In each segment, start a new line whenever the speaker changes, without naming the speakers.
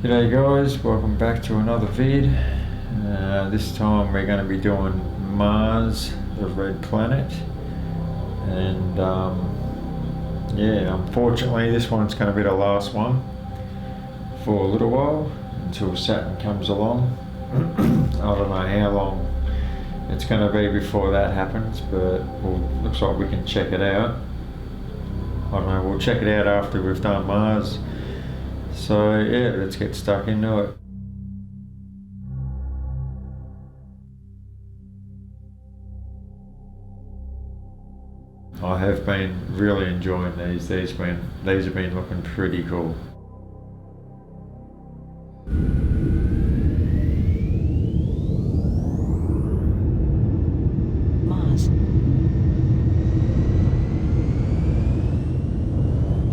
G'day guys, welcome back to another vid. This time we're going to be doing Mars, the red planet. And yeah, unfortunately this one's going to be the last one for a little while until Saturn comes along. I don't know how long it's going to be before that happens, but looks like we can check it out. I don't know, we'll check it out after we've done Mars. So yeah, let's get stuck into it. I have been really enjoying these. These have been looking pretty cool.
Mars.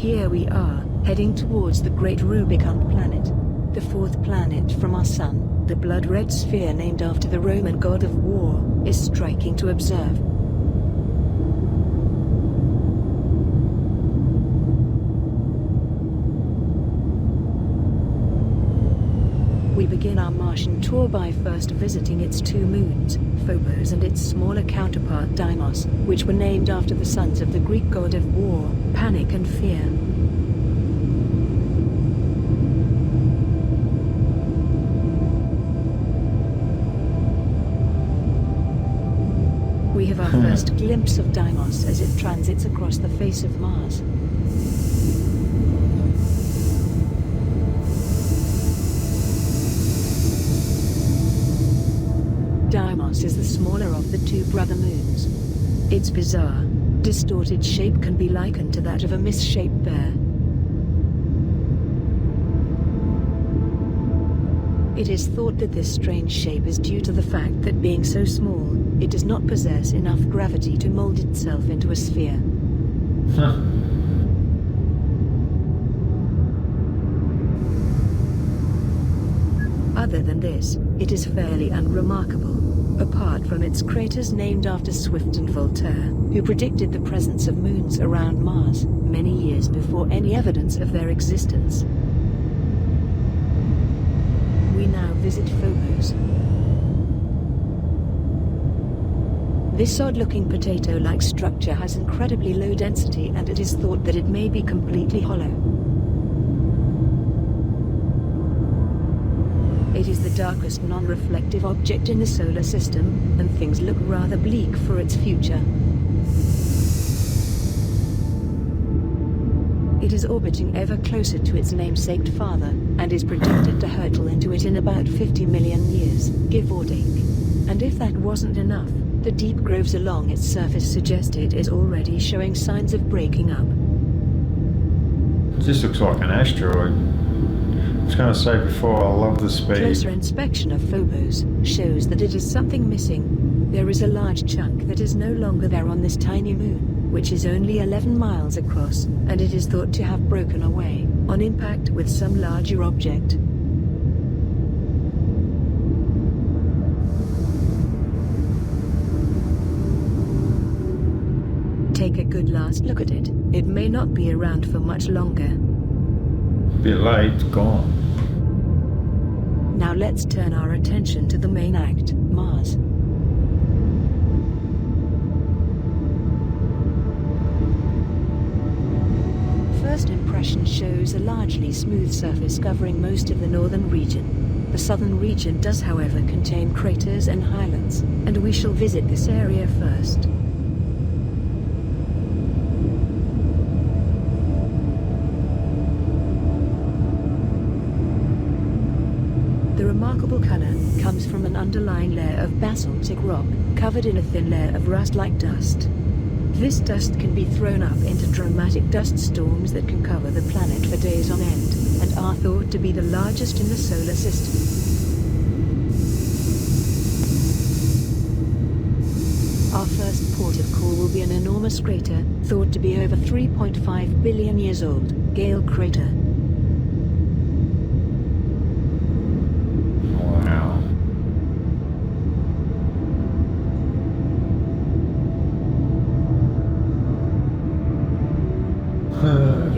Here we are, heading towards the great Rubicon planet, the fourth planet from our sun. The blood-red sphere named after the Roman god of war is striking to observe. We begin our Martian tour by first visiting its two moons, Phobos, and its smaller counterpart Deimos, which were named after the sons of the Greek god of war, panic and fear. We have our first glimpse of Deimos as it transits across the face of Mars. Deimos is the smaller of the two brother moons. Its bizarre, distorted shape can be likened to that of a misshaped bear. It is thought that this strange shape is due to the fact that being so small, it does not possess enough gravity to mold itself into a sphere. Other than this, it is fairly unremarkable, apart from its craters named after Swift and Voltaire, who predicted the presence of moons around Mars many years before any evidence of their existence. We now visit Phobos. This odd-looking potato-like structure has incredibly low density, and it is thought that it may be completely hollow. It is the darkest non-reflective object in the solar system, and things look rather bleak for its future. It is orbiting ever closer to its namesake father, and is predicted to hurtle into it in about 50 million years, give or take. And if that wasn't enough, the deep grooves along its surface suggest it is already showing signs of breaking up.
This looks like an asteroid. I was going to say before, I love the speed.
Closer inspection of Phobos shows that it is something missing. There is a large chunk that is no longer there on this tiny moon, which is only 11 miles across, and it is thought to have broken away on impact with some larger object. Take a good last look at it. It may not be around for much longer.
Bit late, gone.
Now let's turn our attention to the main act, Mars. First impression shows a largely smooth surface covering most of the northern region. The southern region does, however, contain craters and highlands, and we shall visit this area first. The remarkable color comes from an underlying layer of basaltic rock, covered in a thin layer of rust-like dust. This dust can be thrown up into dramatic dust storms that can cover the planet for days on end, and are thought to be the largest in the solar system. Our first port of call will be an enormous crater, thought to be over 3.5 billion years old, Gale crater.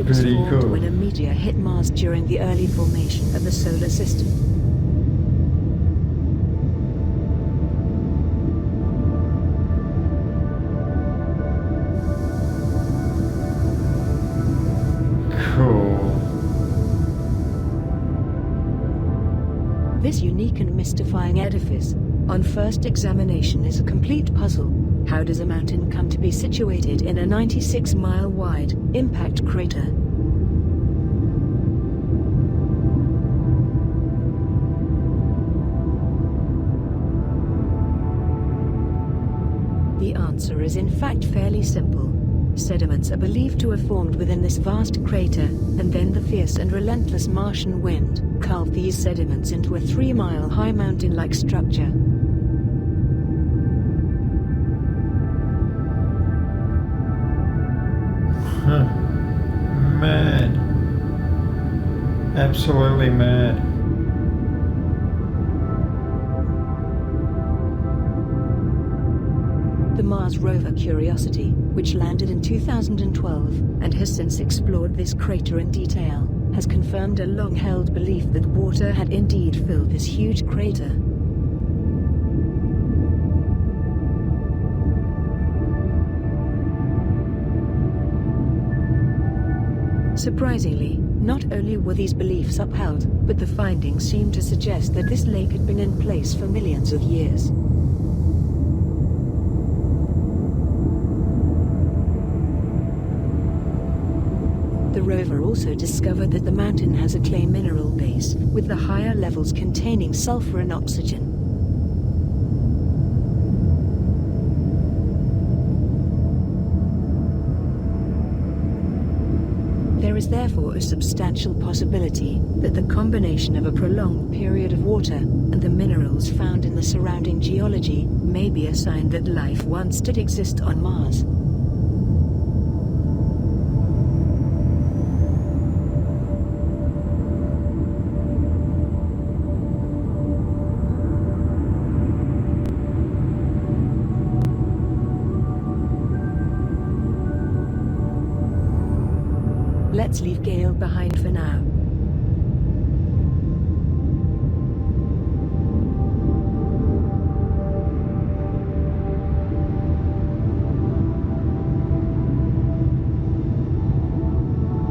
It was
Pretty
formed
cool.
when a meteor hit Mars during the early formation of the solar system.
Cool.
This unique and mystifying edifice, on first examination, is a complete puzzle. How does a mountain come to be situated in a 96-mile-wide impact crater? The answer is in fact fairly simple. Sediments are believed to have formed within this vast crater, and then the fierce and relentless Martian wind carved these sediments into a 3-mile-high mountain-like structure.
Huh. Mad. Absolutely mad.
The Mars rover Curiosity, which landed in 2012 and has since explored this crater in detail, has confirmed a long-held belief that water had indeed filled this huge crater. Surprisingly, not only were these beliefs upheld, but the findings seem to suggest that this lake had been in place for millions of years. The rover also discovered that the mountain has a clay mineral base, with the higher levels containing sulfur and oxygen. There is therefore a substantial possibility that the combination of a prolonged period of water and the minerals found in the surrounding geology may be a sign that life once did exist on Mars. Let's leave Gale behind for now.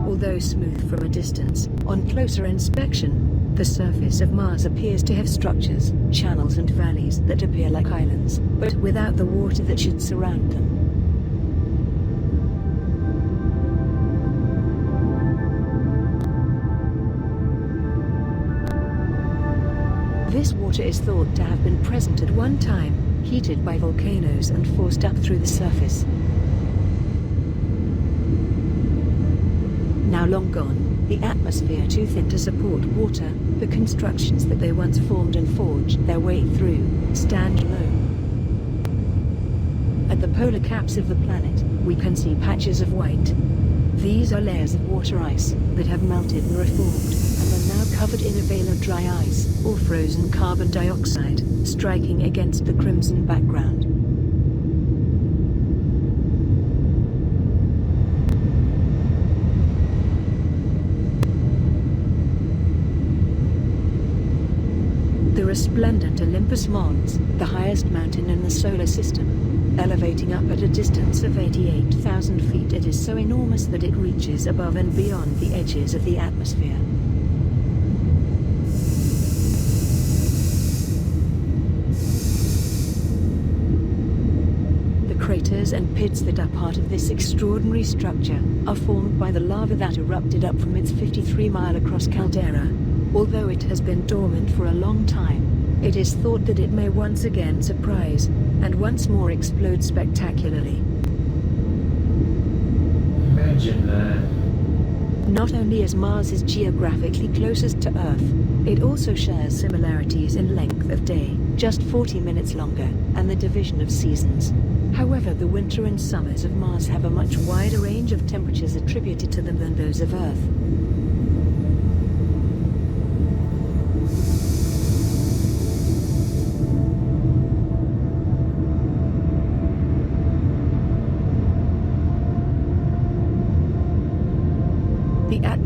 Although smooth from a distance, on closer inspection, the surface of Mars appears to have structures, channels and valleys that appear like islands, but without the water that should surround them. This water is thought to have been present at one time, heated by volcanoes and forced up through the surface. Now long gone, the atmosphere too thin to support water, the constructions that they once formed and forged their way through stand low. At the polar caps of the planet, we can see patches of white. These are layers of water ice that have melted and reformed, and are now covered in a veil of dry ice, or frozen carbon dioxide, striking against the crimson background. The resplendent Olympus Mons, the highest mountain in the solar system, elevating up at a distance of 88,000 feet, it is so enormous that it reaches above and beyond the edges of the atmosphere. The craters and pits that are part of this extraordinary structure are formed by the lava that erupted up from its 53-mile-across caldera. Although it has been dormant for a long time, it is thought that it may once again surprise, and once more explode spectacularly.
Imagine that.
Not only is Mars geographically closest to Earth, it also shares similarities in length of day, just 40 minutes longer, and the division of seasons. However, the winter and summers of Mars have a much wider range of temperatures attributed to them than those of Earth.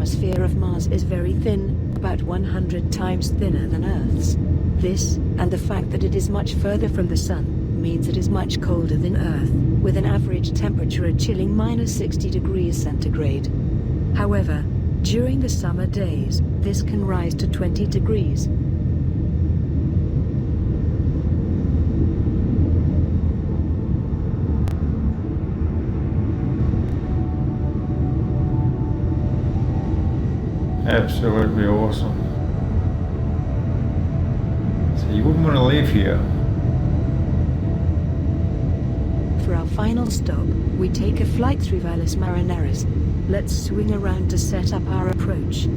atmosphere of Mars is very thin, about 100 times thinner than Earth's. This, and the fact that it is much further from the Sun, means it is much colder than Earth, with an average temperature of chilling -60 degrees centigrade. However, during the summer days, this can rise to 20 degrees.
Absolutely awesome. So you wouldn't want to live here.
For our final stop, we take a flight through Valles Marineris. Let's swing around to set up our approach.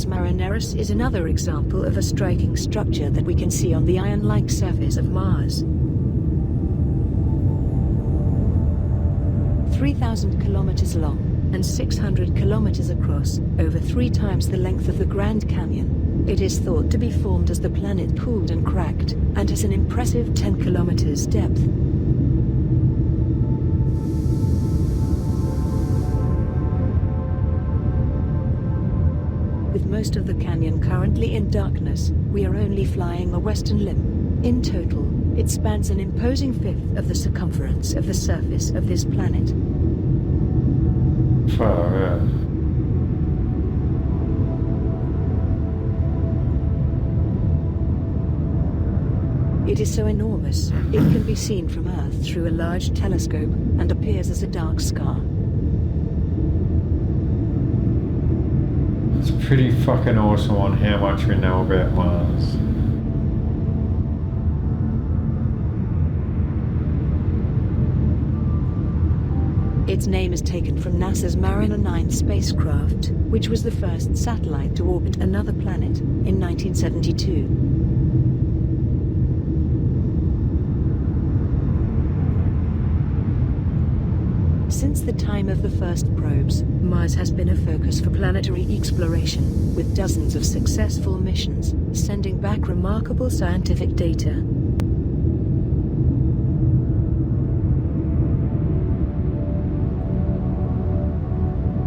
Marineris is another example of a striking structure that we can see on the iron-like surface of Mars. 3,000 kilometers long and 600 kilometers across, over 3 times the length of the Grand Canyon. It is thought to be formed as the planet cooled and cracked, and has an impressive 10 kilometers depth. With most of the canyon currently in darkness, we are only flying a western limb. In total, it spans an imposing fifth of the circumference of the surface of this planet.
Far out.
It is so enormous, it can be seen from Earth through a large telescope, and appears as a dark scar.
It's pretty fucking awesome on how much we know about Mars.
Its name is taken from NASA's Mariner 9 spacecraft, which was the first satellite to orbit another planet, in 1972. Since the time of the first probes, Mars has been a focus for planetary exploration, with dozens of successful missions, sending back remarkable scientific data.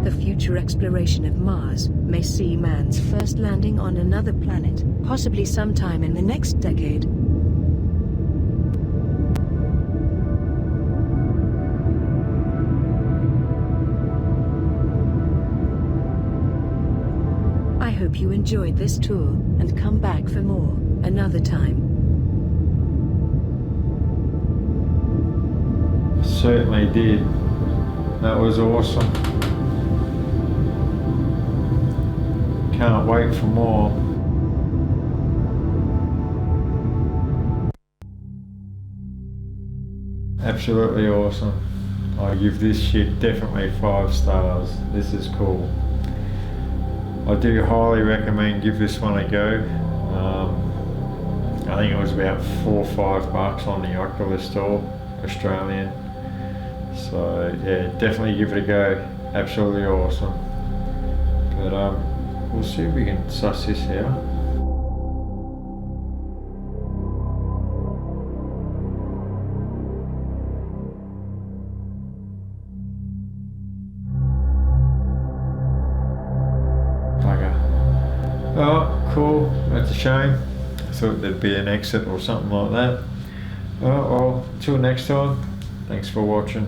The future exploration of Mars may see man's first landing on another planet, possibly sometime in the next decade. I hope you enjoyed this tour, and come back for more, another time.
Certainly did. That was awesome. Can't wait for more. Absolutely awesome. I give this shit definitely 5 stars. This is cool. I do highly recommend give this one a go. I think it was about $4 or $5 on the Oculus store, Australian. So yeah, definitely give it a go. Absolutely awesome. But we'll see if we can suss this out. Oh, cool. That's a shame. I thought there'd be an exit or something like that. Oh, well, till next time. Thanks for watching.